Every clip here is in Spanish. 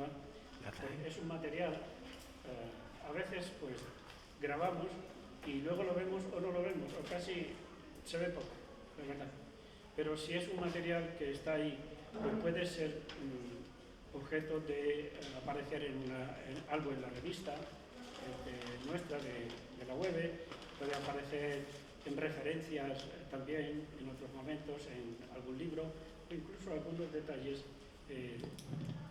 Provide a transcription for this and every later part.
próxima, es un material, a veces pues grabamos y luego lo vemos o no lo vemos, o casi se ve poco, es verdad. Pero si es un material que está ahí, pues puede ser objeto de aparecer en algo en la revista nuestra, de la web, puede aparecer en referencias también en otros momentos, en algún libro, o incluso algunos detalles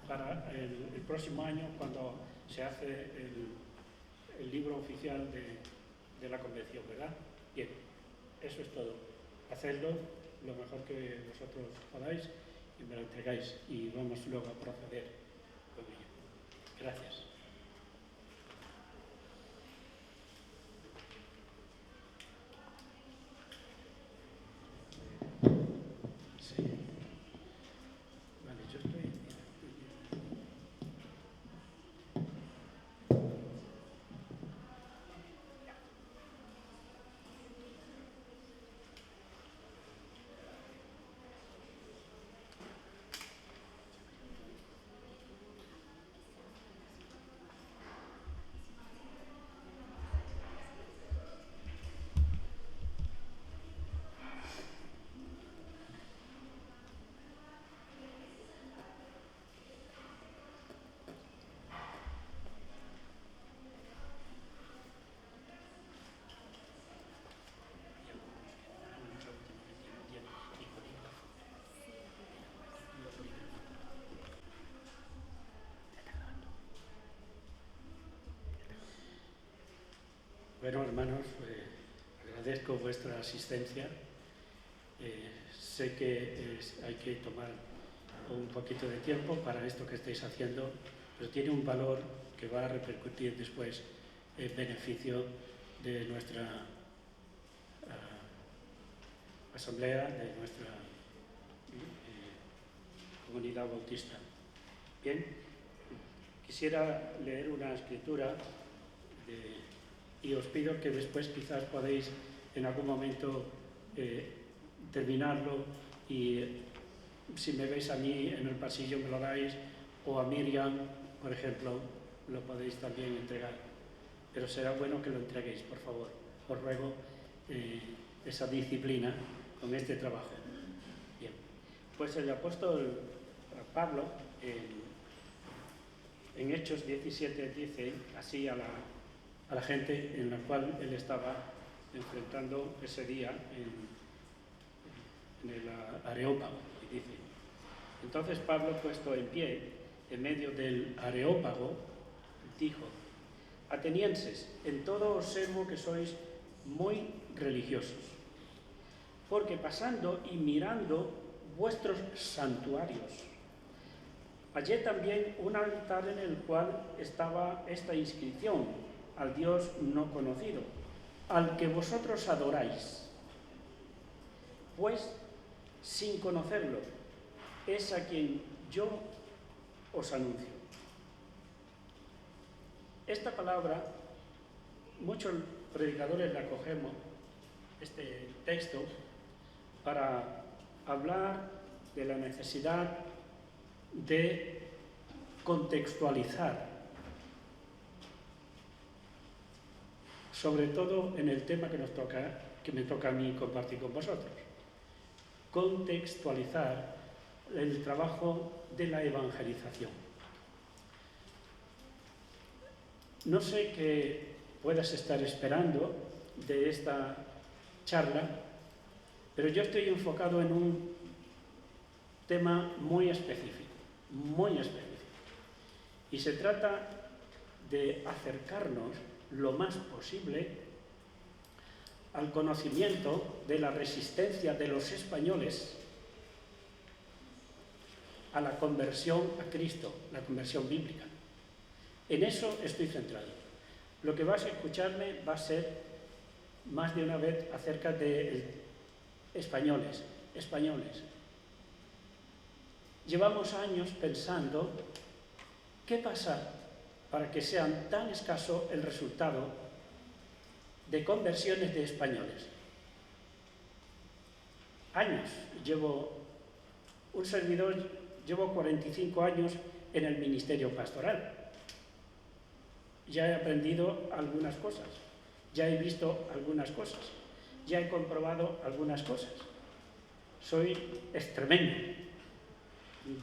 para el próximo año, cuando se hace el libro oficial de la convención, ¿verdad? Bien, eso es todo. Hacedlo lo mejor que vosotros podáis y me lo entregáis y vamos luego a proceder con ello. Gracias. Sí. Vale, yo estoy... Bueno, hermanos, agradezco vuestra asistencia. Sé que hay que tomar un poquito de tiempo para esto que estáis haciendo, pero tiene un valor que va a repercutir después en beneficio de nuestra asamblea, de nuestra comunidad bautista. Bien, quisiera leer una escritura y os pido que después quizás podéis en algún momento terminarlo y si me veis a mí en el pasillo me lo dais, o a Miriam, por ejemplo, lo podéis también entregar. Pero será bueno que lo entreguéis, por favor. Os ruego esa disciplina con este trabajo. Bien, pues el apóstol Pablo en Hechos 17 dice así a la gente en la cual él estaba enfrentando ese día en el Areópago, y dice: entonces Pablo, puesto en pie en medio del Areópago, dijo: atenienses, en todo observo que sois muy religiosos, porque pasando y mirando vuestros santuarios, hallé también un altar en el cual estaba esta inscripción: al Dios no conocido, al que vosotros adoráis, pues sin conocerlo, es a quien yo os anuncio. Esta palabra, muchos predicadores la cogemos, este texto, para hablar de la necesidad de contextualizar, sobre todo en el tema que me toca a mí compartir con vosotros. Contextualizar el trabajo de la evangelización. No sé qué puedas estar esperando de esta charla, pero yo estoy enfocado en un tema muy específico, y se trata de acercarnos lo más posible al conocimiento de la resistencia de los españoles a la conversión a Cristo, la conversión bíblica. En eso estoy centrado. Lo que vas a escucharme va a ser más de una vez acerca de españoles. Llevamos años pensando qué pasa para que sean tan escaso el resultado de conversiones de españoles. Años llevo un servidor, llevo 45 años en el ministerio pastoral. Ya he aprendido algunas cosas, ya he visto algunas cosas, ya he comprobado algunas cosas. Soy extremeño,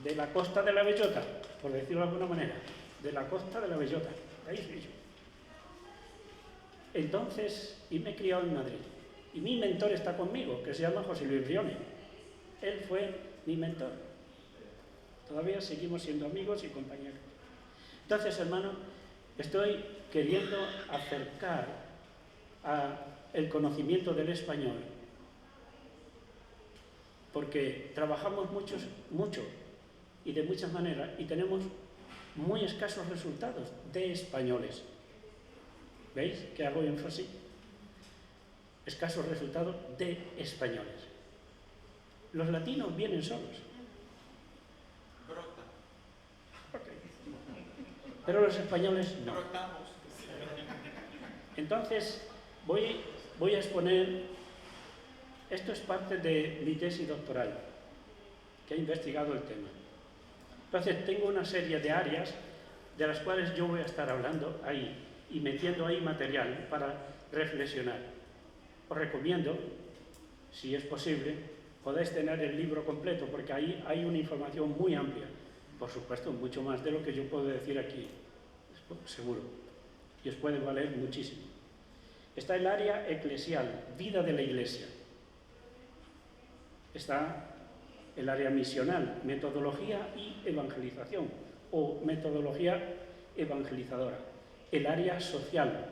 de la costa de la Bellota, por decirlo de alguna manera, de la costa de la Bellota, ahí soy yo. Entonces, y me he criado en Madrid. Y mi mentor está conmigo, que se llama José Luis Brione. Él fue mi mentor. Todavía seguimos siendo amigos y compañeros. Entonces, hermano, estoy queriendo acercar el conocimiento del español, porque trabajamos mucho y de muchas maneras, y tenemos muy escasos resultados de españoles. ¿Veis que hago énfasis? Escasos resultados de españoles. Los latinos vienen solos. Okay. Pero los españoles no. Entonces, voy a exponer, esto es parte de mi tesis doctoral, que he investigado el tema. Entonces, tengo una serie de áreas de las cuales yo voy a estar hablando ahí y metiendo ahí material para reflexionar. Os recomiendo, si es posible, podéis tener el libro completo, porque ahí hay una información muy amplia. Por supuesto, mucho más de lo que yo puedo decir aquí, seguro. Y os puede valer muchísimo. Está el área eclesial, vida de la Iglesia. Está el área misional, metodología y evangelización, o metodología evangelizadora. El área social,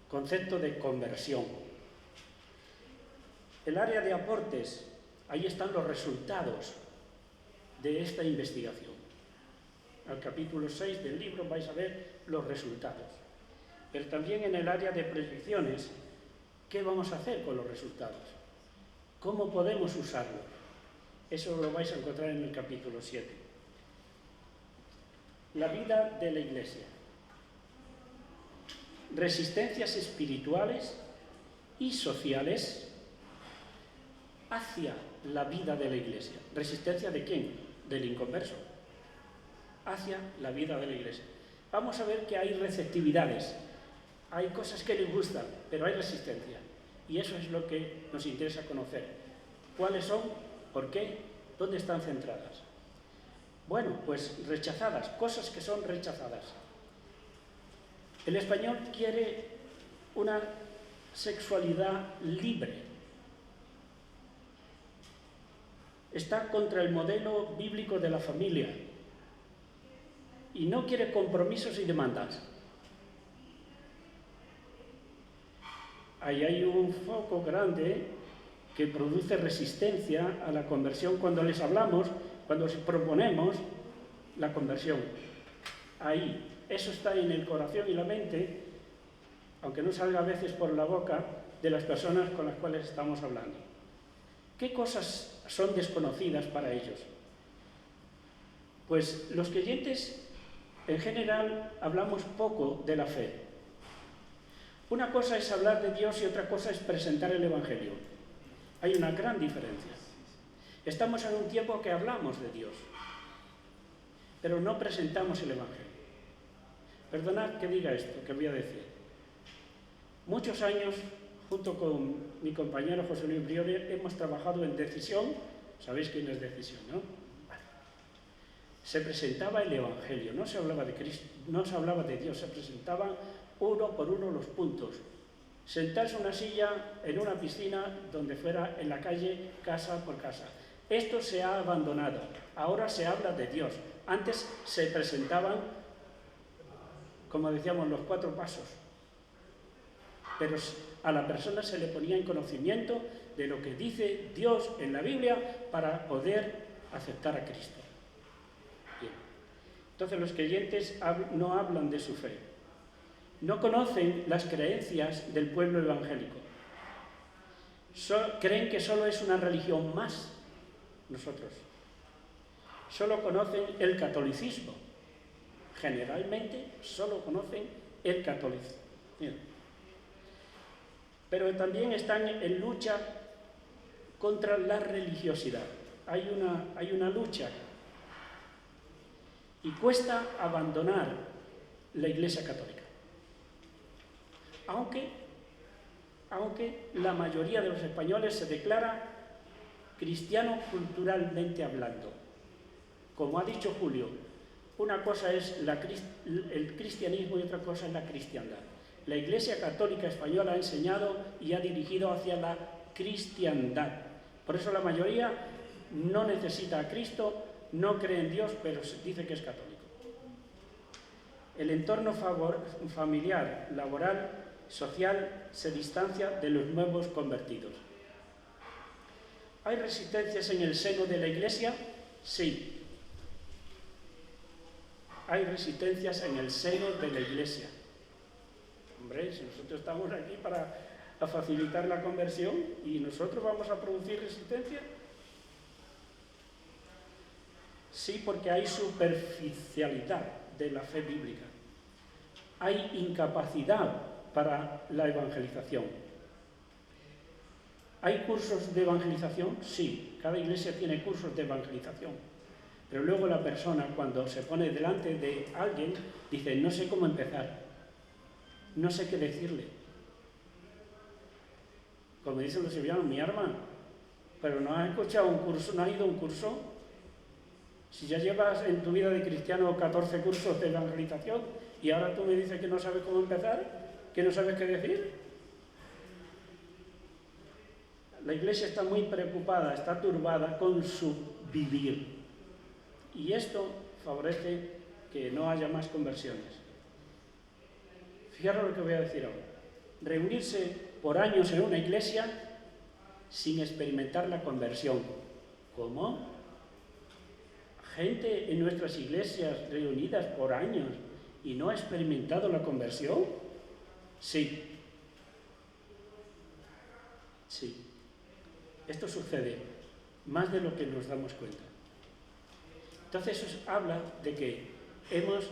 concepto de conversión. El área de aportes, ahí están los resultados de esta investigación. Al capítulo 6 del libro vais a ver los resultados. Pero también en el área de proyecciones, ¿qué vamos a hacer con los resultados? ¿Cómo podemos usarlos? Eso lo vais a encontrar en el capítulo 7. La vida de la Iglesia. Resistencias espirituales y sociales hacia la vida de la Iglesia. ¿Resistencia de quién? Del inconverso. Hacia la vida de la Iglesia. Vamos a ver que hay receptividades. Hay cosas que les gustan, pero hay resistencia. Y eso es lo que nos interesa conocer. ¿Cuáles son? ¿Por qué? ¿Dónde están centradas? Bueno, pues rechazadas, cosas que son rechazadas. El español quiere una sexualidad libre. Está contra el modelo bíblico de la familia y no quiere compromisos y demandas. Ahí hay un foco grande que produce resistencia a la conversión cuando les hablamos, cuando les proponemos la conversión. Ahí, eso está en el corazón y la mente, aunque no salga a veces por la boca, de las personas con las cuales estamos hablando. ¿Qué cosas son desconocidas para ellos? Pues los creyentes, en general, hablamos poco de la fe. Una cosa es hablar de Dios y otra cosa es presentar el Evangelio. Hay una gran diferencia. Estamos en un tiempo que hablamos de Dios, pero no presentamos el Evangelio. Perdonad que diga esto, que voy a decir. Muchos años, junto con mi compañero José Luis Brione, hemos trabajado en Decisión. ¿Sabéis quién es Decisión, no? Bueno. Se presentaba el Evangelio, no se hablaba de Cristo, no se hablaba de Dios, se presentaban uno por uno los puntos. Sentarse en una silla en una piscina, donde fuera, en la calle, casa por casa. Esto se ha abandonado. Ahora se habla de Dios. Antes se presentaban, como decíamos, los 4 pasos. Pero a la persona se le ponía en conocimiento de lo que dice Dios en la Biblia para poder aceptar a Cristo. Bien. Entonces los creyentes no hablan de su fe. No conocen las creencias del pueblo evangélico. Creen que solo es una religión más. Nosotros. Solo conocen el catolicismo. Generalmente solo conocen el catolicismo. Bien. Pero también están en lucha contra la religiosidad. hay una lucha y cuesta abandonar la Iglesia Católica. Aunque la mayoría de los españoles se declara cristiano culturalmente hablando. Como ha dicho Julio, una cosa es el cristianismo y otra cosa es la cristiandad. La Iglesia Católica Española ha enseñado y ha dirigido hacia la cristiandad. Por eso la mayoría no necesita a Cristo, no cree en Dios, pero dice que es católico. El entorno familiar, laboral, social se distancia de los nuevos convertidos. ¿Hay resistencias en el seno de la Iglesia? Sí. Hay resistencias en el seno de la Iglesia. Hombre, si nosotros estamos aquí para facilitar la conversión y nosotros vamos a producir resistencia. Sí, porque hay superficialidad de la fe bíblica. Hay incapacidad para la evangelización. ¿Hay cursos de evangelización? Sí, cada iglesia tiene cursos de evangelización. Pero luego la persona, cuando se pone delante de alguien, dice, no sé cómo empezar, no sé qué decirle. Como dicen los sevillanos, mi arma, pero no has escuchado un curso, no has ido a un curso. Si ya llevas en tu vida de cristiano 14 cursos de evangelización y ahora tú me dices que no sabes cómo empezar, que no sabes qué decir. La Iglesia está muy preocupada, está turbada con su vivir. Y esto favorece que no haya más conversiones. Fijaros lo que voy a decir ahora. Reunirse por años en una iglesia sin experimentar la conversión. ¿Cómo? Gente en nuestras iglesias reunidas por años y no ha experimentado la conversión. Sí. Sí. Esto sucede más de lo que nos damos cuenta. Entonces eso habla de que hemos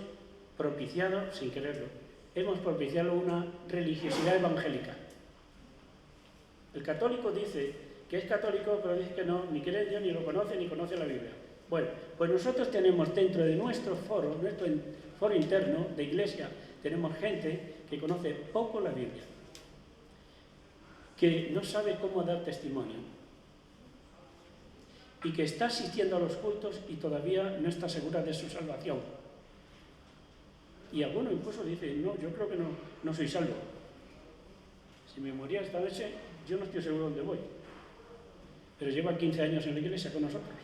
propiciado, sin quererlo, hemos propiciado una religiosidad evangélica. El católico dice que es católico, pero dice que no, ni cree en Dios, ni lo conoce, ni conoce la Biblia. Bueno, pues nosotros tenemos dentro de nuestro foro interno de iglesia, tenemos gente que conoce poco la Biblia, que no sabe cómo dar testimonio y que está asistiendo a los cultos y todavía no está segura de su salvación. Y alguno incluso dice, no, yo creo que no soy salvo. Si me moría esta noche, yo no estoy seguro dónde voy. Pero lleva 15 años en la iglesia con nosotros.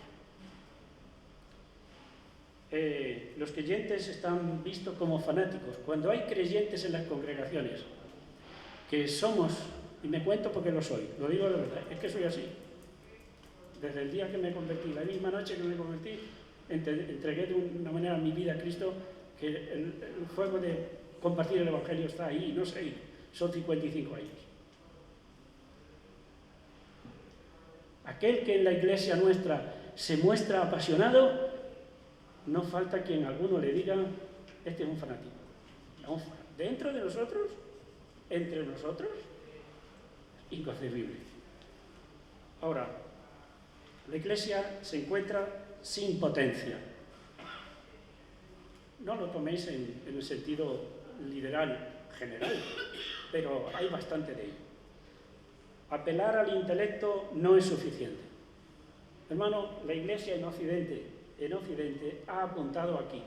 Los creyentes están vistos como fanáticos. Cuando hay creyentes en las congregaciones, que somos, y me cuento porque lo soy, lo digo de verdad, es que soy así. Desde el día que me convertí, la misma noche que me convertí, entregué de una manera mi vida a Cristo, que el fuego de compartir el Evangelio está ahí, no sé, son 55 años. Aquel que en la iglesia nuestra se muestra apasionado, no falta quien alguno le diga, este es un fanático. No, dentro de nosotros, entre nosotros, inconcebible. Ahora, la iglesia se encuentra sin potencia. No lo toméis en el sentido literal, general, pero hay bastante de ello. Apelar al intelecto no es suficiente. Hermano, la iglesia en Occidente ha apuntado aquí.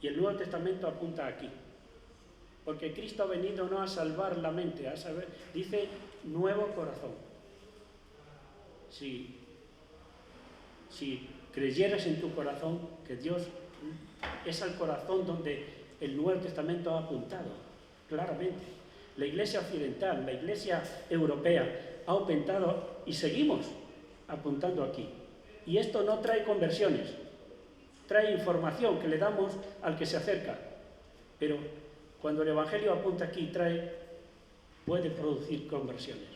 Y el Nuevo Testamento apunta aquí. Porque Cristo ha venido no a salvar la mente, a saber, dice nuevo corazón. Si creyeras en tu corazón que Dios es al corazón donde el Nuevo Testamento ha apuntado, claramente. La iglesia occidental, la iglesia europea ha apuntado y seguimos apuntando aquí. Y esto no trae conversiones, trae información que le damos al que se acerca. Pero cuando el Evangelio apunta aquí, puede producir conversiones.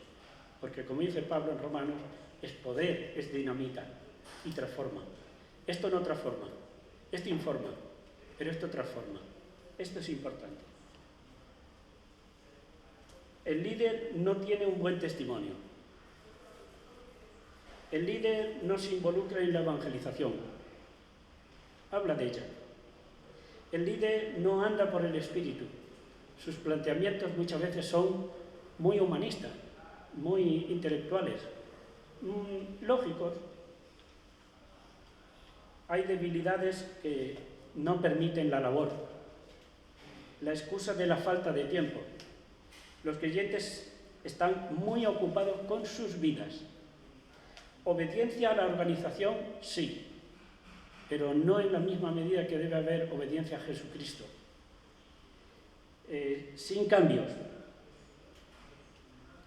Porque como dice Pablo en Romanos, es poder, es dinamita y transforma. Esto no transforma, esto informa, pero esto transforma. Esto es importante. El líder no tiene un buen testimonio. El líder no se involucra en la evangelización, habla de ella. El líder no anda por el espíritu. Sus planteamientos muchas veces son muy humanistas, muy intelectuales, lógicos. Hay debilidades que no permiten la labor. La excusa de la falta de tiempo. Los creyentes están muy ocupados con sus vidas. Obediencia a la organización, sí, pero no en la misma medida que debe haber obediencia a Jesucristo. Sin cambios,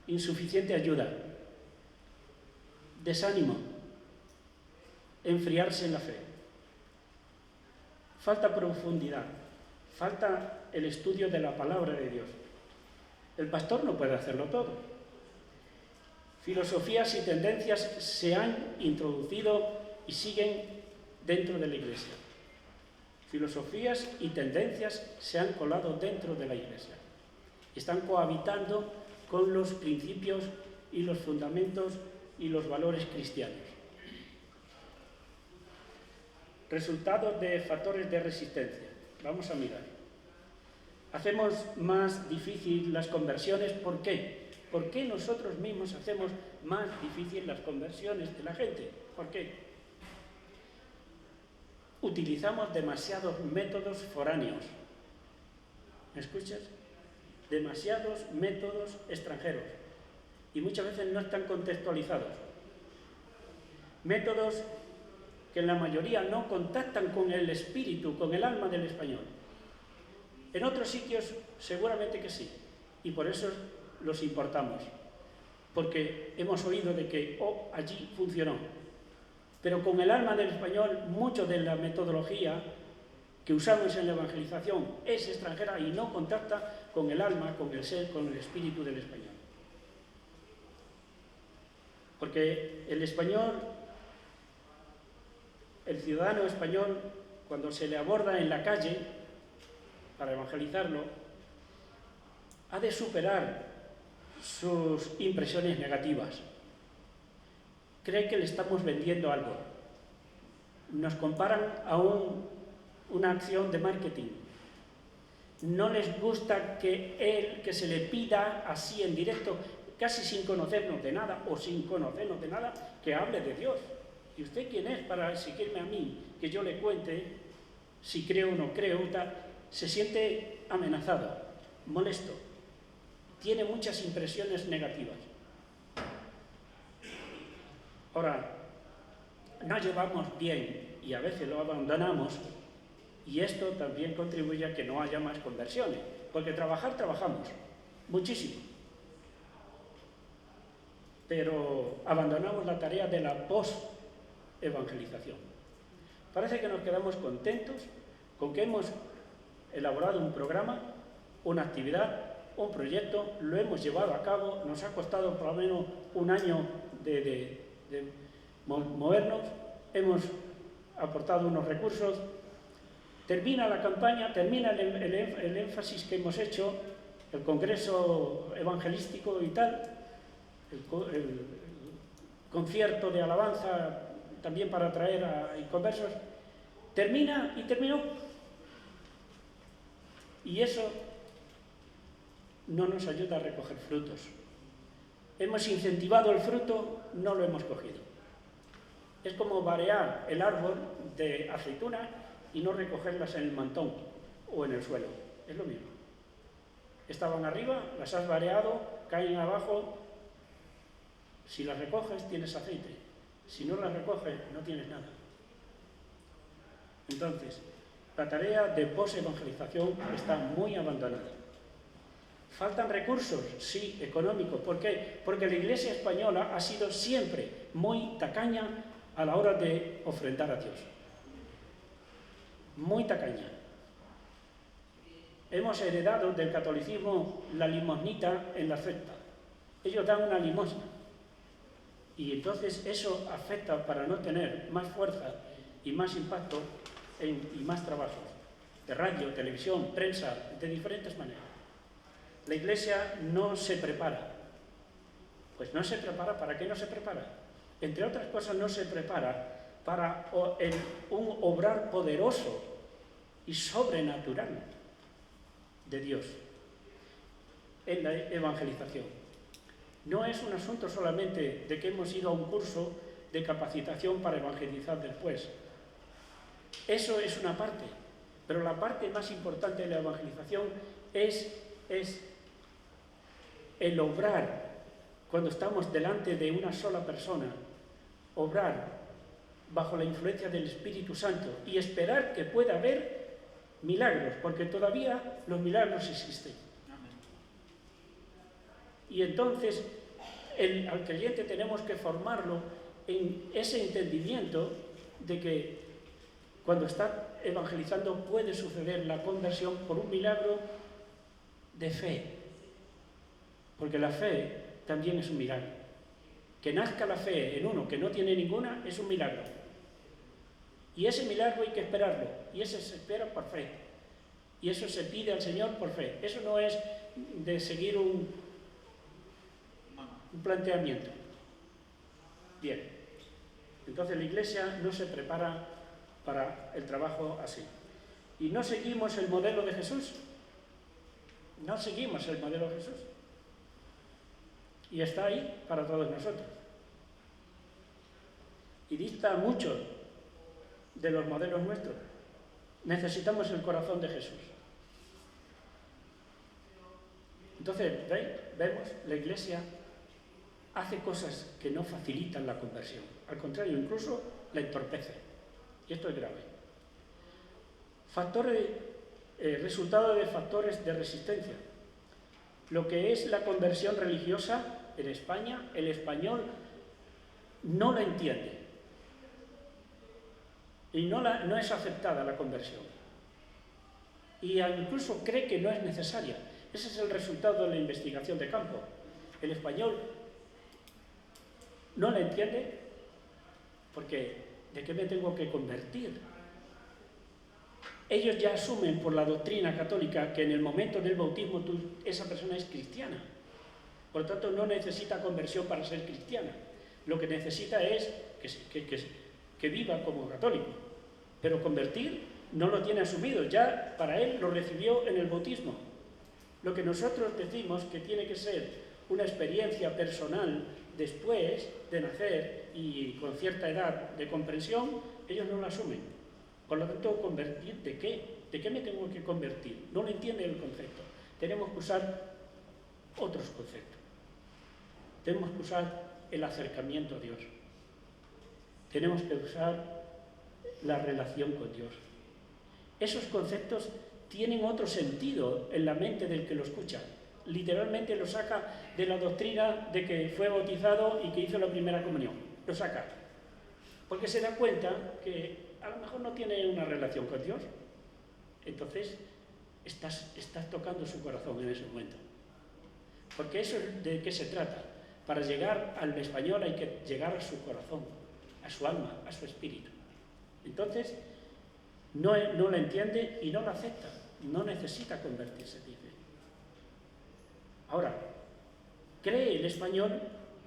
insuficiente ayuda, desánimo, enfriarse en la fe, falta profundidad, falta el estudio de la palabra de Dios. El pastor no puede hacerlo todo. Filosofías y tendencias se han introducido y siguen dentro de la Iglesia. Filosofías y tendencias se han colado dentro de la Iglesia. Están cohabitando con los principios y los fundamentos y los valores cristianos. Resultados de factores de resistencia. Vamos a mirar. Hacemos más difícil las conversiones. ¿Por qué? ¿Por qué nosotros mismos hacemos más difícil las conversiones de la gente? ¿Por qué? Utilizamos demasiados métodos foráneos. ¿Me escuchas? Demasiados métodos extranjeros. Y muchas veces no están contextualizados. Métodos que en la mayoría no contactan con el espíritu, con el alma del español. En otros sitios seguramente que sí, y por eso los importamos, porque hemos oído de que allí funcionó. Pero con el alma del español, mucho de la metodología que usamos en la evangelización es extranjera y no contacta con el alma, con el ser, con el espíritu del español. Porque el español, el ciudadano español, cuando se le aborda en la calle para evangelizarlo, ha de superar sus impresiones negativas. Cree que le estamos vendiendo algo. Nos comparan a una acción de marketing. No les gusta que se le pida así en directo, casi sin conocernos de nada o sin conocernos de nada, que hable de Dios. ¿Y usted quién es para exigirme a mí que yo le cuente si creo o no creo? Se siente amenazado, molesto. Tiene muchas impresiones negativas. Ahora, no llevamos bien y a veces lo abandonamos, y esto también contribuye a que no haya más conversiones, porque trabajamos muchísimo, pero abandonamos la tarea de la post-evangelización. Parece que nos quedamos contentos con que hemos elaborado un programa, una actividad, un proyecto, lo hemos llevado a cabo, nos ha costado por lo menos un año de movernos, hemos aportado unos recursos, termina la campaña, termina el énfasis que hemos hecho, el congreso evangelístico y tal, el concierto de alabanza también para atraer a inconversos, terminó. Y eso no nos ayuda a recoger frutos. Hemos incentivado el fruto, no lo hemos cogido. Es como varear el árbol de aceituna y no recogerlas en el mantón o en el suelo. Es lo mismo. Estaban arriba, las has vareado, caen abajo. Si las recoges, tienes aceite. Si no las recoges, no tienes nada. Entonces, la tarea de post-evangelización está muy abandonada. ¿Faltan recursos? Sí, económicos. ¿Por qué? Porque la Iglesia española ha sido siempre muy tacaña a la hora de ofrendar a Dios. Muy tacaña. Hemos heredado del catolicismo la limosnita en la secta. Ellos dan una limosna. Y entonces eso afecta para no tener más fuerza y más impacto y más trabajos. De radio, televisión, prensa, de diferentes maneras. La Iglesia no se prepara. Pues no se prepara. ¿Para qué no se prepara? entre otras cosas, no se prepara para un obrar poderoso y sobrenatural de Dios en la evangelización. No es un asunto solamente de que hemos ido a un curso de capacitación para evangelizar después. Eso es una parte, pero la parte más importante de la evangelización es el obrar cuando estamos delante de una sola persona, obrar bajo la influencia del Espíritu Santo y esperar que pueda haber milagros, porque todavía los milagros existen. Y entonces al creyente tenemos que formarlo en ese entendimiento de que cuando está evangelizando puede suceder la conversión por un milagro de fe, porque la fe también es un milagro. Que nazca la fe en uno que no tiene ninguna es un milagro. Y ese milagro hay que esperarlo, y ese se espera por fe. Y eso se pide al Señor por fe. Eso no es de seguir un planteamiento. Bien, entonces la Iglesia no se prepara para el trabajo así. Y no seguimos el modelo de Jesús. No seguimos el modelo de Jesús. Y está ahí para todos nosotros. Y dista mucho de los modelos nuestros. Necesitamos el corazón de Jesús. Entonces, vemos, la Iglesia hace cosas que no facilitan la conversión. Al contrario, incluso la entorpece. Y esto es grave. Resultado de factores de resistencia. Lo que es la conversión religiosa en España, el español no la entiende. Y no es aceptada la conversión. Y incluso cree que no es necesaria. Ese es el resultado de la investigación de campo. El español no la entiende porque ¿de qué me tengo que convertir? Ellos ya asumen por la doctrina católica que en el momento del bautismo esa persona es cristiana. Por lo tanto, no necesita conversión para ser cristiana. Lo que necesita es que viva como católico. Pero convertir no lo tiene asumido. Ya para él lo recibió en el bautismo. Lo que nosotros decimos que tiene que ser una experiencia personal después de nacer y con cierta edad de comprensión, ellos no lo asumen. Por lo tanto, ¿convertir de qué? ¿De qué me tengo que convertir? No lo entienden el concepto. Tenemos que usar otros conceptos. Tenemos que usar el acercamiento a Dios. Tenemos que usar la relación con Dios. Esos conceptos tienen otro sentido en la mente del que lo escucha. Literalmente lo saca de la doctrina de que fue bautizado y que hizo la primera comunión. Lo saca. Porque se da cuenta que a lo mejor no tiene una relación con Dios. Entonces, estás tocando su corazón en ese momento. Porque eso es de qué se trata. Para llegar al español hay que llegar a su corazón, a su alma, a su espíritu. Entonces, no la entiende y no la acepta. No necesita convertirse, dice. Ahora, cree el español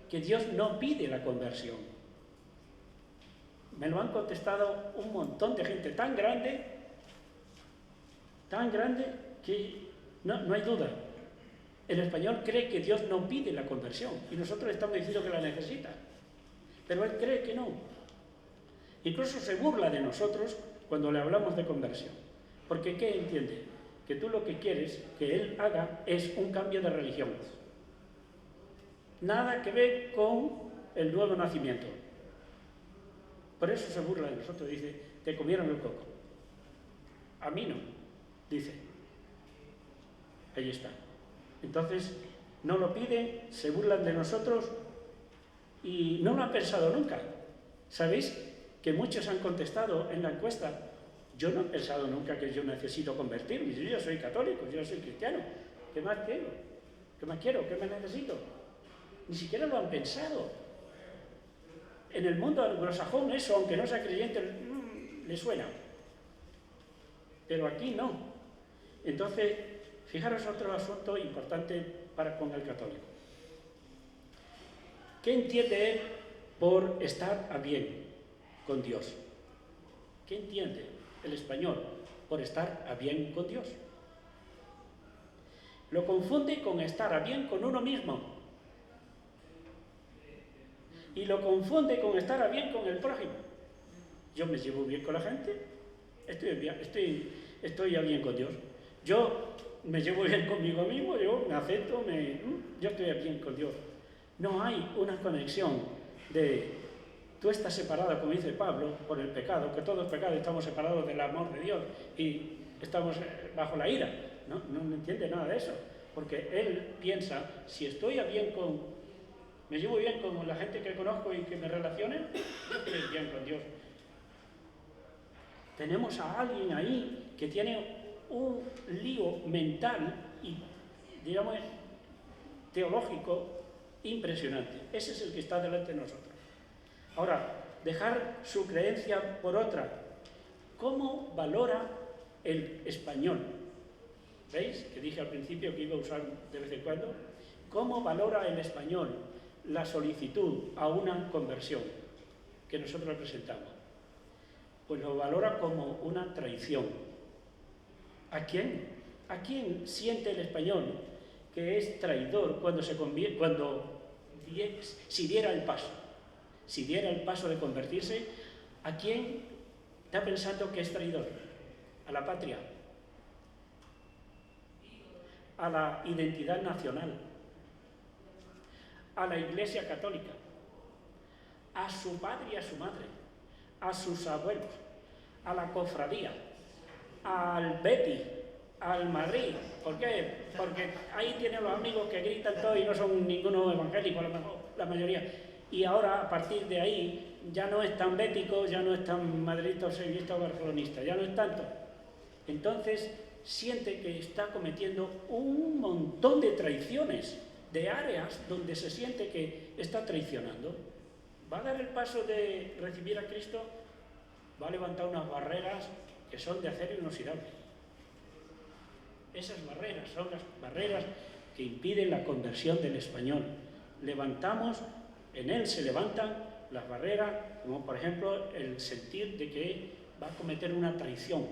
que Dios no pide la conversión. Me lo han contestado un montón de gente tan grande que no hay duda. El español cree que Dios no pide la conversión y nosotros estamos diciendo que la necesita. Pero él cree que no. Incluso se burla de nosotros cuando le hablamos de conversión. Porque ¿qué entiende? Que tú lo que quieres que él haga es un cambio de religión. Nada que ver con el nuevo nacimiento. Por eso se burla de nosotros, dice, te comieron el coco. A mí no, dice. Ahí está. Entonces, no lo piden, se burlan de nosotros y no lo han pensado nunca. ¿Sabéis que muchos han contestado en la encuesta? Yo no he pensado nunca que yo necesito convertirme. Yo soy católico, yo soy cristiano. ¿Qué más quiero? ¿Qué más quiero? ¿Qué más necesito? Ni siquiera lo han pensado. En el mundo anglosajón eso, aunque no sea creyente, le suena. Pero aquí no. Entonces, fijaros otro asunto importante con el católico. ¿Qué entiende él por estar a bien con Dios. ¿Qué entiende el español por estar a bien con Dios? Lo confunde con estar a bien con uno mismo. Y lo confunde con estar a bien con el prójimo. Yo me llevo bien con la gente, estoy a bien con Dios. Yo me llevo bien conmigo mismo, yo me acepto, yo estoy a bien con Dios. No hay una conexión de tú estás separado, como dice Pablo, por el pecado, que todos pecados estamos separados del amor de Dios y estamos bajo la ira. No entiende nada de eso, porque él piensa, si estoy a bien me llevo bien con la gente que conozco y que me relacione, yo estoy bien con Dios. Tenemos a alguien ahí que tiene un lío mental y, digamos, teológico impresionante. Ese es el que está delante de nosotros. Ahora, dejar su creencia por otra. ¿Cómo valora el español? ¿Veis? Que dije al principio que iba a usar de vez en cuando. ¿Cómo valora el español la solicitud a una conversión que nosotros presentamos? Pues lo valora como una traición. ¿A quién? ¿A quién siente el español que es traidor si diera el paso? Si diera el paso de convertirse, ¿a quién está pensando que es traidor? A la patria, a la identidad nacional, a la Iglesia Católica, a su padre y a su madre, a sus abuelos, a la cofradía, al Betis, al Madrid. ¿Por qué? Porque ahí tiene los amigos que gritan todo y no son ninguno evangélico, a lo mejor la mayoría. Y ahora, a partir de ahí, ya no es tan bético, ya no es tan madridista o sevillista o barcelonista, ya no es tanto. Entonces, siente que está cometiendo un montón de traiciones, de áreas donde se siente que está traicionando. Va a dar el paso de recibir a Cristo, va a levantar unas barreras que son de acero inoxidable. Esas barreras son las barreras que impiden la conversión del español. En él se levantan las barreras, como por ejemplo el sentir de que va a cometer una traición.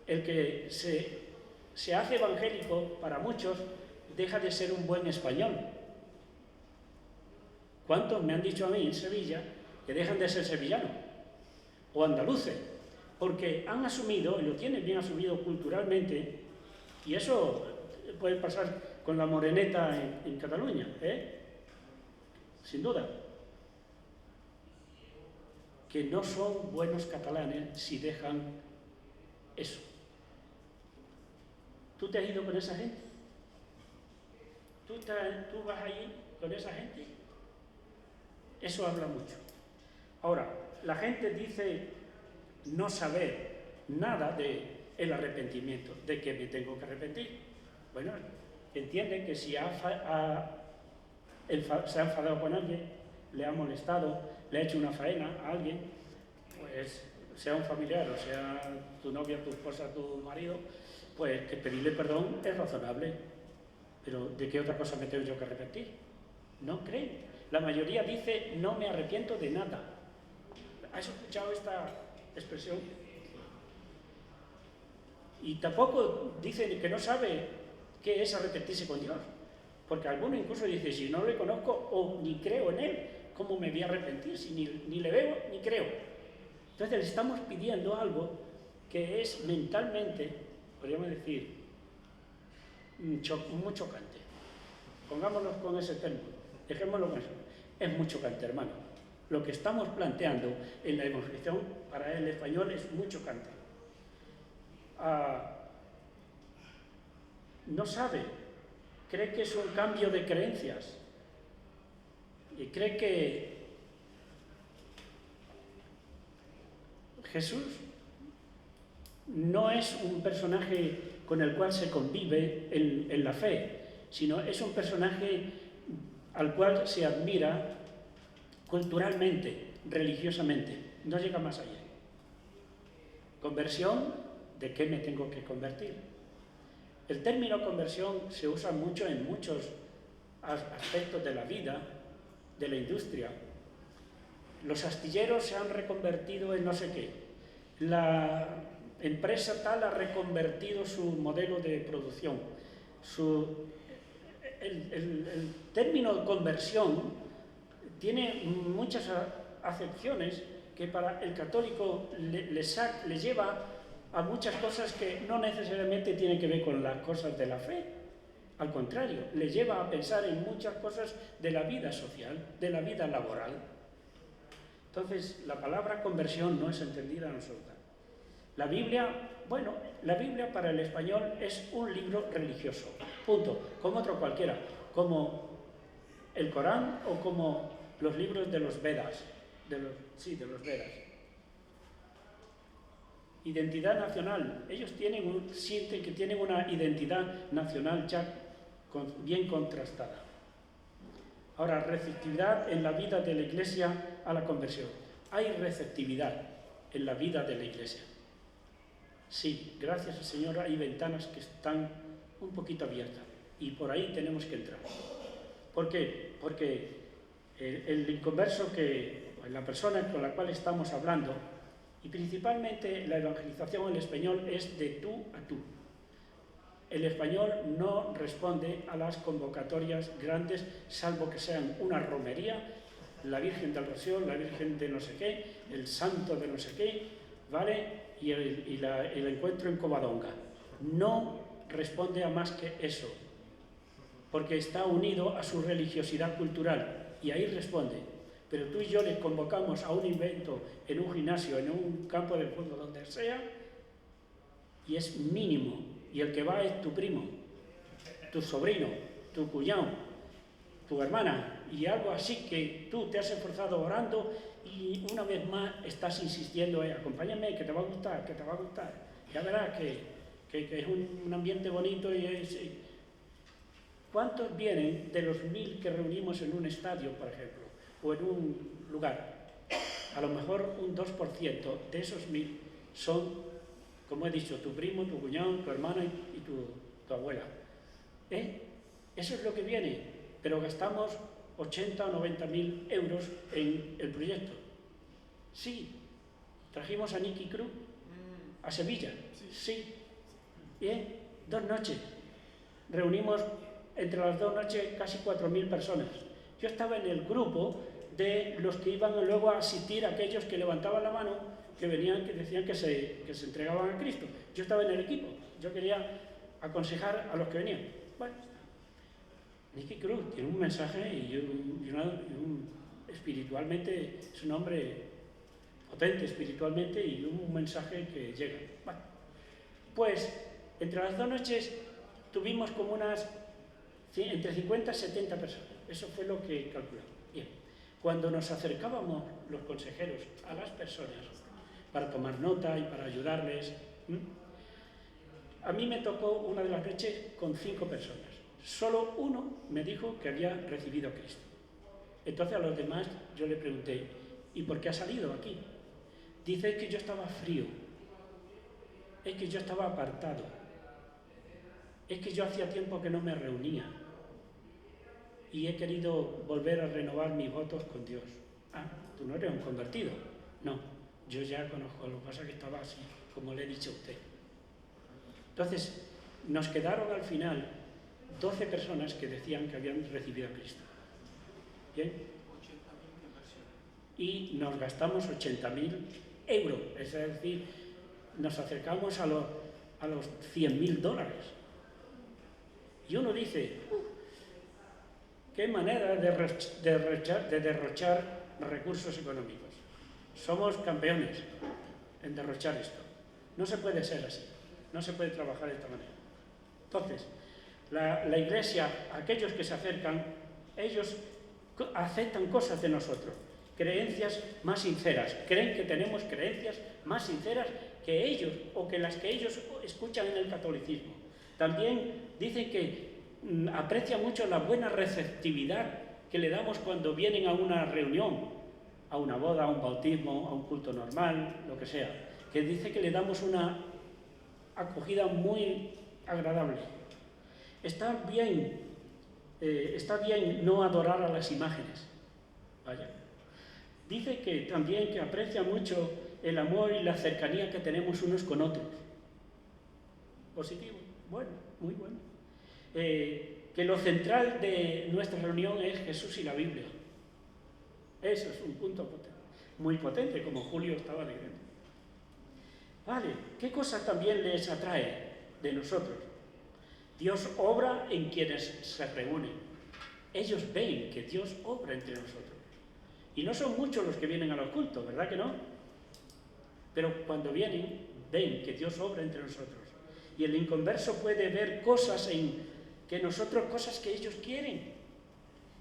El que se hace evangélico, para muchos, deja de ser un buen español. ¿Cuántos me han dicho a mí en Sevilla que dejan de ser sevillanos o andaluces? Porque han asumido, y lo tienen bien asumido culturalmente, y eso puede pasar con la moreneta en Cataluña, sin duda, que no son buenos catalanes si dejan eso. ¿Tú te has ido con esa gente? ¿Tú vas allí con esa gente? Eso habla mucho. Ahora, la gente dice no saber nada del arrepentimiento, de que me tengo que arrepentir. Bueno, entienden que si se ha enfadado con alguien, le ha molestado, le ha hecho una faena a alguien, pues sea un familiar o sea tu novia, tu esposa, tu marido, pues que pedirle perdón es razonable. Pero ¿de qué otra cosa me tengo yo que arrepentir? No creen. La mayoría dice no me arrepiento de nada. ¿Has escuchado esta expresión? Y tampoco dicen que no sabe qué es arrepentirse con Dios. Porque alguno incluso dice, si no le conozco o ni creo en Él, ¿cómo me voy a arrepentir? Si ni le veo ni creo. Entonces le estamos pidiendo algo que es mentalmente, podríamos decir, muy chocante. Pongámonos con ese término, dejémoslo con eso. Es muy chocante, hermano. Lo que estamos planteando en la evangelización para el español es muy chocante. No sabe, cree que es un cambio de creencias y cree que Jesús no es un personaje con el cual se convive en la fe, sino es un personaje al cual se admira culturalmente, religiosamente, no llega más allá. Conversión, ¿de qué me tengo que convertir? El término conversión se usa mucho en muchos aspectos de la vida, de la industria. Los astilleros se han reconvertido en no sé qué. La empresa tal ha reconvertido su modelo de producción. El término conversión tiene muchas acepciones que para el católico le lleva a muchas cosas que no necesariamente tienen que ver con las cosas de la fe. Al contrario, le lleva a pensar en muchas cosas de la vida social, de la vida laboral. Entonces, la palabra conversión no es entendida en absoluto. La Biblia para el español es un libro religioso, punto, como otro cualquiera, como el Corán o como los libros de los Vedas, de los Vedas. Identidad nacional, ellos sienten que tienen una identidad nacional ya bien contrastada. Ahora, receptividad en la vida de la Iglesia a la conversión. Hay receptividad en la vida de la Iglesia. Sí, gracias al Señor hay ventanas que están un poquito abiertas y por ahí tenemos que entrar. ¿Por qué? Porque el inconverso, la persona con la cual estamos hablando, y principalmente la evangelización en el español es de tú a tú. El español no responde a las convocatorias grandes, salvo que sean una romería, la Virgen del Rocío, la Virgen de no sé qué, el santo de no sé qué, ¿vale? Y el encuentro en Covadonga. No responde a más que eso, porque está unido a su religiosidad cultural, y ahí responde. Pero tú y yo le convocamos a un evento en un gimnasio, en un campo de fútbol, donde sea, y es mínimo, y el que va es tu primo, tu sobrino, tu cuñado, tu hermana, y algo así que tú te has esforzado orando y una vez más estás insistiendo, acompáñame, que te va a gustar, que te va a gustar. Ya verás que es un ambiente bonito y ¿cuántos vienen de los 1000 que reunimos en un estadio, por ejemplo, o en un lugar? A lo mejor un 2% de esos 1000 son, como he dicho, tu primo, tu cuñado, tu hermano y tu abuela. Eso es lo que viene, pero gastamos 80 o 90.000 euros en el proyecto. Sí, trajimos a Nicky Cruz a Sevilla, sí. Bien, 2 noches. Reunimos entre las 2 noches casi 4.000 personas. Yo estaba en el grupo de los que iban luego a asistir a aquellos que levantaban la mano, que venían, que decían que se entregaban a Cristo. Yo estaba en el equipo, yo quería aconsejar a los que venían. Bueno, Nicky Cruz tiene un mensaje y espiritualmente es un hombre potente espiritualmente y un mensaje que llega. Bueno, pues entre las 2 noches tuvimos como entre 50 y 70 personas. Eso fue lo que calculamos. Bien. Cuando nos acercábamos los consejeros a las personas para tomar nota y para ayudarles, a mí me tocó una de las noches con 5 personas. Solo uno me dijo que había recibido a Cristo. Entonces a los demás yo le pregunté, ¿y por qué ha salido aquí? Dice que yo estaba frío, es que yo estaba apartado, es que yo hacía tiempo que no me reunía y he querido volver a renovar mis votos con Dios. Ah, tú no eres un convertido. No, yo ya conozco, lo que pasa es que estaba así, como le he dicho a usted. Entonces, nos quedaron al final 12 personas que decían que habían recibido a Cristo. ¿Bien? Y nos gastamos 80.000 euros, es decir, nos acercamos a los $100.000. Y uno dice, qué manera de derrochar recursos económicos. Somos campeones en derrochar esto. No se puede ser así, no se puede trabajar de esta manera. Entonces, la Iglesia, aquellos que se acercan, ellos aceptan cosas de nosotros, creencias más sinceras, creen que tenemos creencias más sinceras que ellos o que las que ellos escuchan en el catolicismo. También dicen que aprecian mucho la buena receptividad que le damos cuando vienen a una reunión, a una boda, a un bautismo, a un culto normal, lo que sea, que dice que le damos una acogida muy agradable. Está bien está bien no adorar a las imágenes. Vaya. Dice que también que aprecia mucho el amor y la cercanía que tenemos unos con otros. Positivo, bueno, muy bueno. Que lo central de nuestra reunión es Jesús y la Biblia. Eso es un punto potente, muy potente, como Julio estaba diciendo. Vale, ¿qué cosas también les atrae de nosotros? Dios obra en quienes se reúnen. Ellos ven que Dios obra entre nosotros. Y no son muchos los que vienen a los cultos, ¿verdad que no? Pero cuando vienen, ven que Dios obra entre nosotros. Y el inconverso puede ver cosas cosas que ellos quieren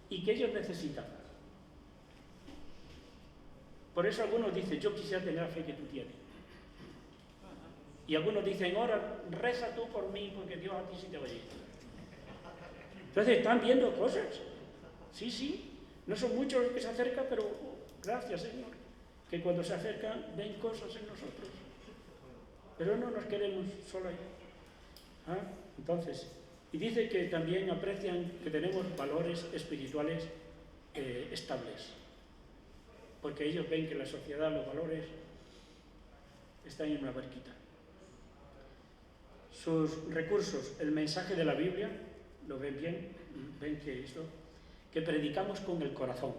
y que ellos necesitan. Por eso algunos dicen, yo quisiera tener la fe que tú tienes. Y algunos dicen, ahora reza tú por mí porque Dios a ti sí te oye. Entonces están viendo cosas. Sí, sí. No son muchos los que se acercan, pero gracias, Señor, que cuando se acercan ven cosas en nosotros. Pero no nos queremos solo ahí. Entonces, y dice que también aprecian que tenemos valores espirituales estables. Porque ellos ven que en la sociedad los valores están en una barquita. Sus recursos, el mensaje de la Biblia, lo ven bien, ven que predicamos con el corazón.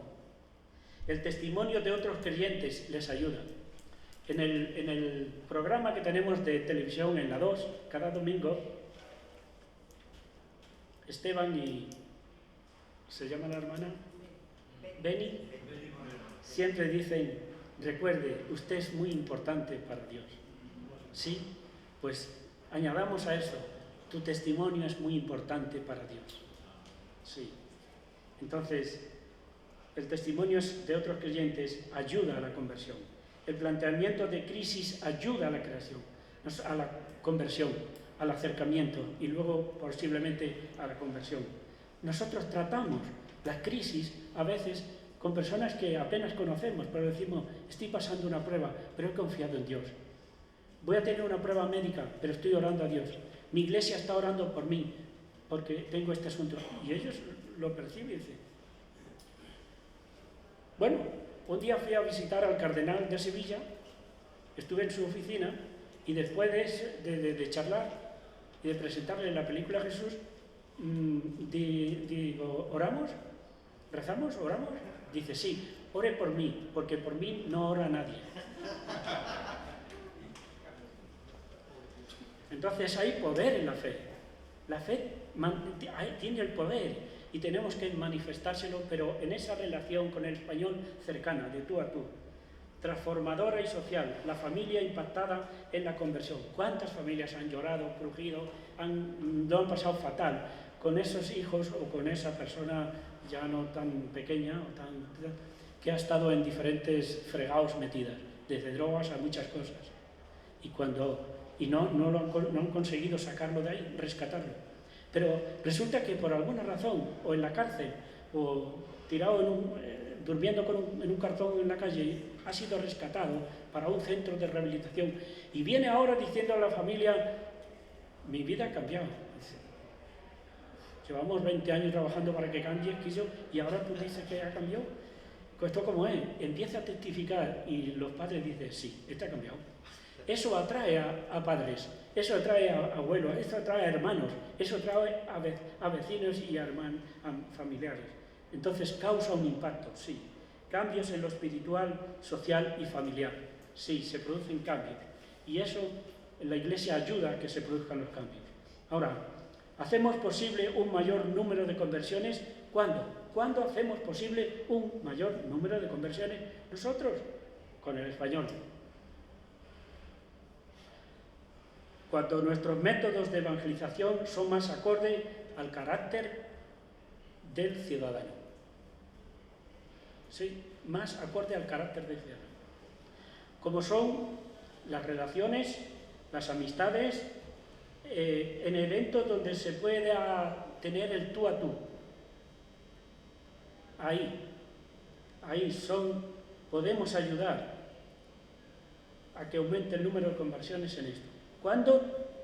El testimonio de otros creyentes les ayuda. En el programa que tenemos de televisión en la 2, cada domingo, Esteban y... ¿se llama la hermana? Beni. Siempre dicen, recuerde, usted es muy importante para Dios. ¿Sí? Pues añadamos a eso, tu testimonio es muy importante para Dios. Sí. Entonces, el testimonio de otros creyentes ayuda a la conversión. El planteamiento de crisis ayuda a la creación, a la conversión, al acercamiento y luego posiblemente a la conversión. Nosotros tratamos las crisis a veces con personas que apenas conocemos, pero decimos, estoy pasando una prueba, pero he confiado en Dios. Voy a tener una prueba médica, pero estoy orando a Dios. Mi iglesia está orando por mí, porque tengo este asunto. Y ellos lo perciben y dicen. Bueno, un día fui a visitar al cardenal de Sevilla, estuve en su oficina, y después de charlar y de presentarle la película Jesús, digo, ¿oramos? ¿Rezamos? ¿Oramos? Dice, sí, ore por mí, porque por mí no ora nadie. Entonces hay poder en la fe. La fe tiene el poder y tenemos que manifestárselo, pero en esa relación con el español cercana, de tú a tú. Transformadora y social, la familia impactada en la conversión. ¿Cuántas familias han llorado, crujido, lo han pasado fatal con esos hijos o con esa persona ya no tan pequeña que ha estado en diferentes fregados metidas, desde drogas a muchas cosas? Y no han conseguido sacarlo de ahí, rescatarlo. Pero resulta que por alguna razón, o en la cárcel, o tirado durmiendo en un cartón en la calle, ha sido rescatado para un centro de rehabilitación. Y viene ahora diciendo a la familia, mi vida ha cambiado. Llevamos 20 años trabajando para que cambie, y ahora tú dices que ha cambiado. Esto como es, empieza a testificar y los padres dicen, sí, esto ha cambiado. Eso atrae a padres, eso atrae a abuelos, eso atrae a hermanos, eso atrae a vecinos y a familiares. Entonces causa un impacto, sí. Cambios en lo espiritual, social y familiar. Sí, se producen cambios. Y eso, la Iglesia ayuda a que se produzcan los cambios. Ahora, ¿hacemos posible un mayor número de conversiones? ¿Cuándo? ¿Cuándo hacemos posible un mayor número de conversiones? Nosotros, con el español. Cuando nuestros métodos de evangelización son más acorde al carácter del ciudadano. Sí, más acorde al carácter del ciudadano. Como son las relaciones, las amistades, en eventos donde se pueda tener el tú a tú. Ahí podemos ayudar a que aumente el número de conversiones en esto. ¿Cuándo?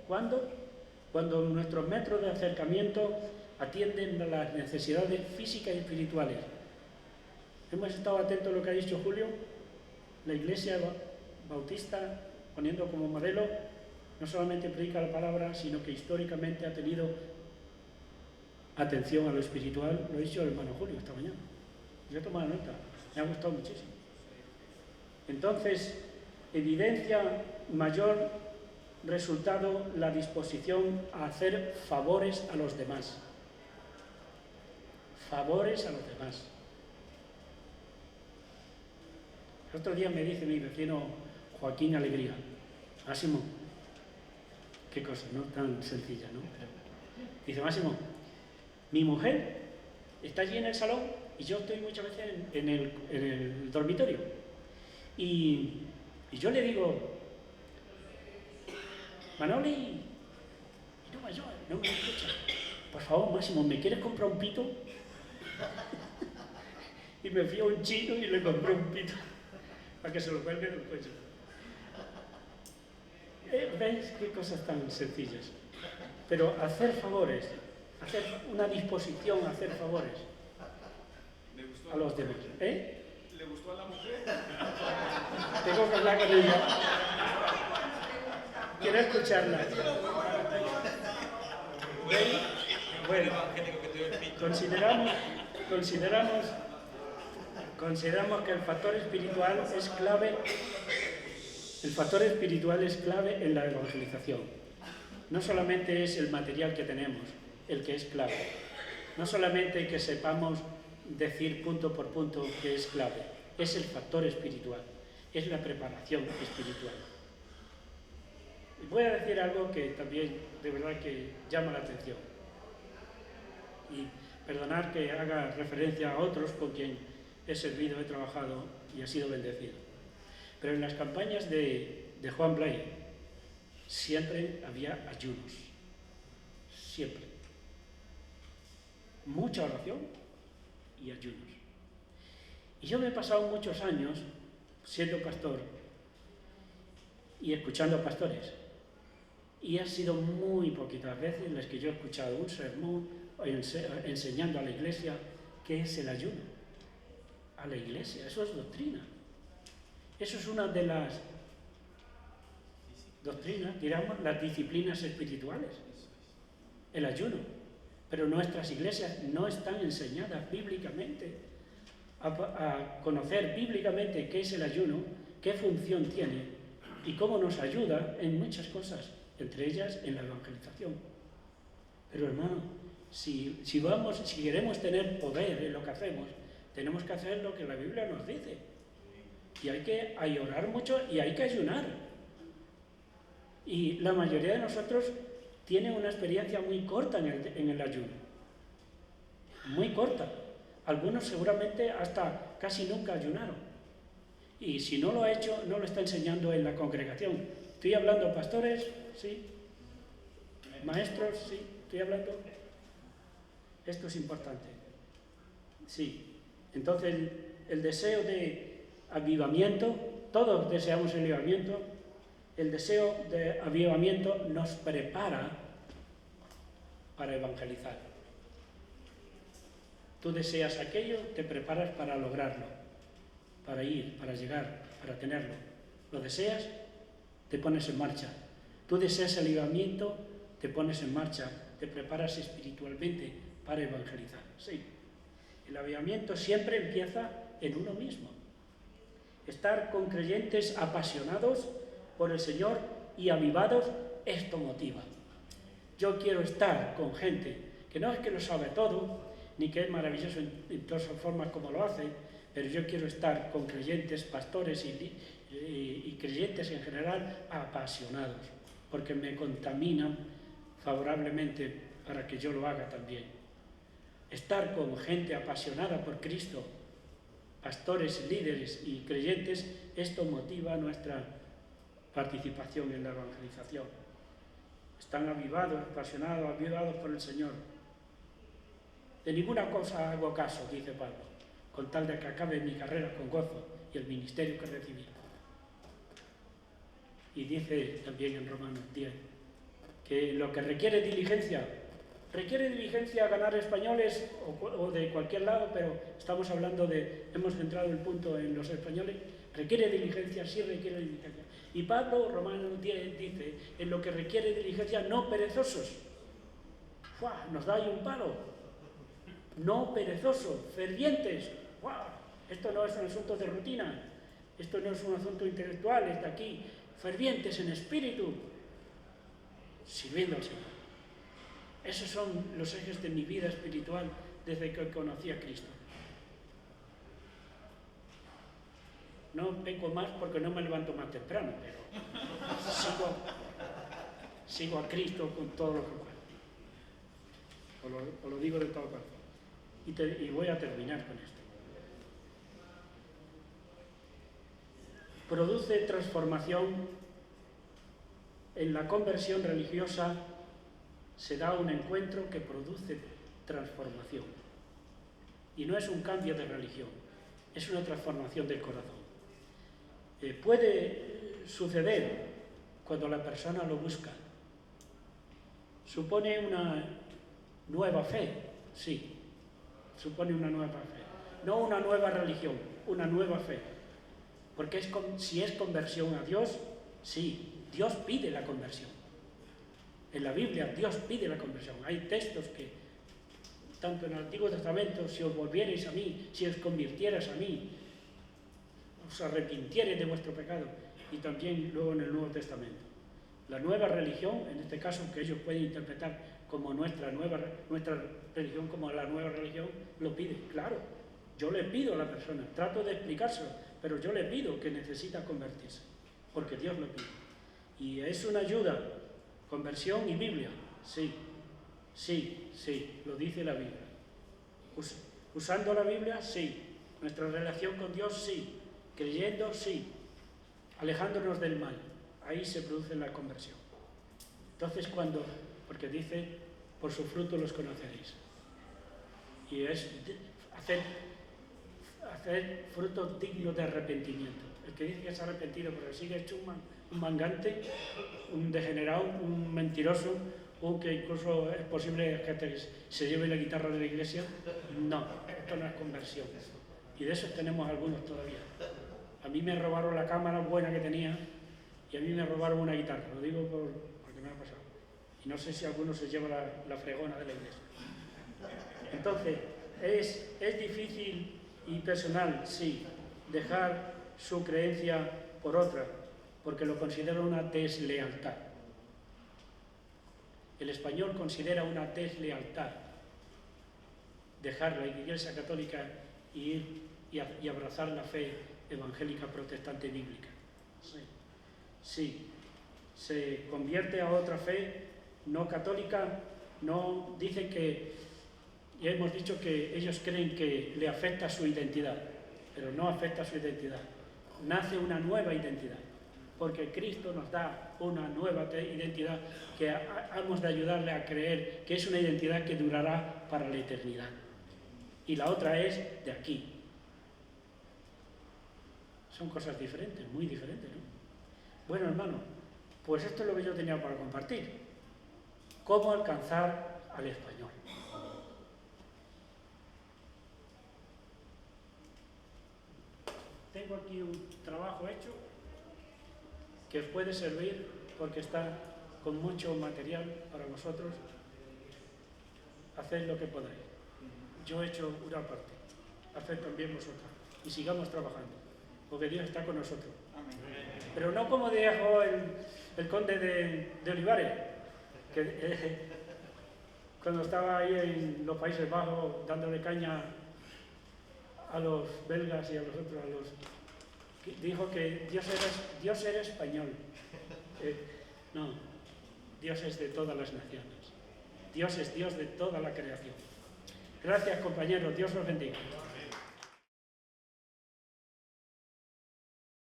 Cuando nuestros métodos de acercamiento atienden a las necesidades físicas y espirituales. Hemos estado atentos a lo que ha dicho Julio. La Iglesia Bautista, poniendo como modelo, no solamente predica la palabra, sino que históricamente ha tenido atención a lo espiritual. Lo ha dicho el hermano Julio esta mañana. Yo he tomado nota, me ha gustado muchísimo. Entonces, evidencia mayor resultado la disposición a hacer favores a los demás. Favores a los demás. El otro día me dice mi vecino Joaquín Alegría: Máximo, qué cosa, ¿no? Tan sencilla, ¿no? Dice: Máximo, mi mujer está allí en el salón y yo estoy muchas veces en el dormitorio. Y yo le digo: Manoli, y no mayor, no me escucha. Por favor, Máximo, ¿me quieres comprar un pito? Y me fui a un chino y le compré un pito para que se lo cuelgue del cuello. ¿Veis qué cosas tan sencillas? Pero hacer favores, hacer una disposición a hacer favores a los demás. ¿Le gustó a la mujer? Tengo que hablar con ella. Quiero escucharla. Bueno, consideramos que el factor espiritual es clave. El factor espiritual es clave en la evangelización. No solamente es el material que tenemos el que es clave. No solamente que sepamos decir punto por punto que es clave. Es el factor espiritual. Es la preparación espiritual. Y voy a decir algo que también de verdad que llama la atención. Y perdonar que haga referencia a otros con quien he servido, he trabajado y he sido bendecido. Pero en las campañas de Juan Blay siempre había ayunos. Siempre. Mucha oración y ayunos. Y yo me he pasado muchos años siendo pastor y escuchando a pastores. Y ha sido muy poquitas veces las que yo he escuchado un sermón enseñando a la iglesia qué es el ayuno. A la iglesia, eso es doctrina. Eso es una de las doctrinas, digamos, las disciplinas espirituales. El ayuno. Pero nuestras iglesias no están enseñadas bíblicamente a conocer bíblicamente qué es el ayuno, qué función tiene y cómo nos ayuda en muchas cosas, entre ellas en la evangelización. Pero hermano, si queremos tener poder en lo que hacemos, tenemos que hacer lo que la Biblia nos dice. Y hay que orar mucho y hay que ayunar. Y la mayoría de nosotros tiene una experiencia muy corta en el ayuno. Muy corta. Algunos seguramente hasta casi nunca ayunaron. Y si no lo ha hecho, no lo está enseñando en la congregación. Estoy hablando pastores, sí. Maestros, sí. Estoy hablando. Esto es importante. Sí. Entonces, el deseo de avivamiento, todos deseamos el avivamiento. El deseo de avivamiento nos prepara para evangelizar. Tú deseas aquello, te preparas para lograrlo, para ir, para llegar, para tenerlo. ¿Lo deseas? Te pones en marcha. Tú deseas el avivamiento, te pones en marcha, te preparas espiritualmente para evangelizar. Sí. El avivamiento siempre empieza en uno mismo. Estar con creyentes apasionados por el Señor y avivados, esto motiva. Yo quiero estar con gente que no es que lo sabe todo, ni que es maravilloso en todas sus formas como lo hace, pero yo quiero estar con creyentes, pastores y creyentes en general apasionados, porque me contaminan favorablemente para que yo lo haga también. Estar con gente apasionada por Cristo, pastores, líderes y creyentes, esto motiva nuestra participación en la evangelización. Están avivados, apasionados, avivados por el Señor. De ninguna cosa hago caso, dice Pablo, con tal de que acabe mi carrera con gozo y el ministerio que recibí. Y dice también en Romanos 10 que lo que requiere diligencia, ¿Requiere diligencia ganar españoles o de cualquier lado? Pero estamos hablando hemos centrado el punto en los españoles. ¿Requiere diligencia? Sí requiere diligencia. Y Pablo, Romanos 10, dice, en lo que requiere diligencia, no perezosos. ¡Fua! Nos da ahí un palo. No perezosos, fervientes. ¡Wow! Esto no es un asunto de rutina, esto no es un asunto intelectual, es de aquí. Fervientes en espíritu, sirviendo al Señor. Esos son los ejes de mi vida espiritual desde que conocí a Cristo. No vengo más porque no me levanto más temprano, pero sigo a Cristo con todo lo que puedo. Os lo digo de todo corazón. Y voy a terminar con esto. Produce transformación. En la conversión religiosa se da un encuentro que produce transformación. Y no es un cambio de religión, es una transformación del corazón. Puede suceder cuando la persona lo busca. ¿Supone una nueva fe? Sí, supone una nueva fe. No una nueva religión, una nueva fe. Porque si es conversión a Dios, sí, Dios pide la conversión. En la Biblia Dios pide la conversión. Hay textos que, tanto en el Antiguo Testamento, si os volvierais a mí, si os convirtierais a mí, os arrepintierais de vuestro pecado, y también luego en el Nuevo Testamento. La nueva religión, en este caso, que ellos pueden interpretar como nuestra religión, como la nueva religión, lo pide, claro. Yo le pido a la persona, trato de explicárselo, pero yo le pido que necesita convertirse, porque Dios lo pide. Y es una ayuda, conversión y Biblia, sí, lo dice la Biblia. Usando la Biblia, sí. Nuestra relación con Dios, sí. Creyendo, sí. Alejándonos del mal, ahí se produce la conversión. Entonces porque dice, por su fruto los conoceréis. Y es hacer frutos dignos de arrepentimiento. El que dice que es arrepentido pero sigue hecho un mangante, un degenerado, un mentiroso, o que incluso es posible que se lleve la guitarra de la iglesia, no, esto no es conversión. Y de esos tenemos algunos todavía. A mí me robaron la cámara buena que tenía y a mí me robaron una guitarra, lo digo porque me ha pasado. Y no sé si alguno se lleva la fregona de la iglesia. Entonces, es difícil y personal, sí, dejar su creencia por otra, porque lo considera una deslealtad. El español considera una deslealtad dejar la Iglesia Católica y ir y abrazar la fe evangélica protestante bíblica. Sí, se convierte a otra fe no católica, no dicen que, ya hemos dicho que ellos creen que le afecta su identidad, pero no afecta su identidad. Nace una nueva identidad, porque Cristo nos da una nueva identidad que hemos de ayudarle a creer que es una identidad que durará para la eternidad. Y la otra es de aquí. Son cosas diferentes, muy diferentes, ¿no? Bueno, hermano, pues esto es lo que yo tenía para compartir. ¿Cómo alcanzar al español? Tengo aquí un trabajo hecho que os puede servir porque está con mucho material para vosotros. Haced lo que podáis. Yo he hecho una parte, haced también vosotros y sigamos trabajando, porque Dios está con nosotros. Amén. Pero no como dijo el conde de Olivares, que cuando estaba ahí en los Países Bajos dándole caña a los belgas y a los otros, dijo que Dios era español. No, Dios es de todas las naciones. Dios es Dios de toda la creación. Gracias, compañeros. Dios los bendiga.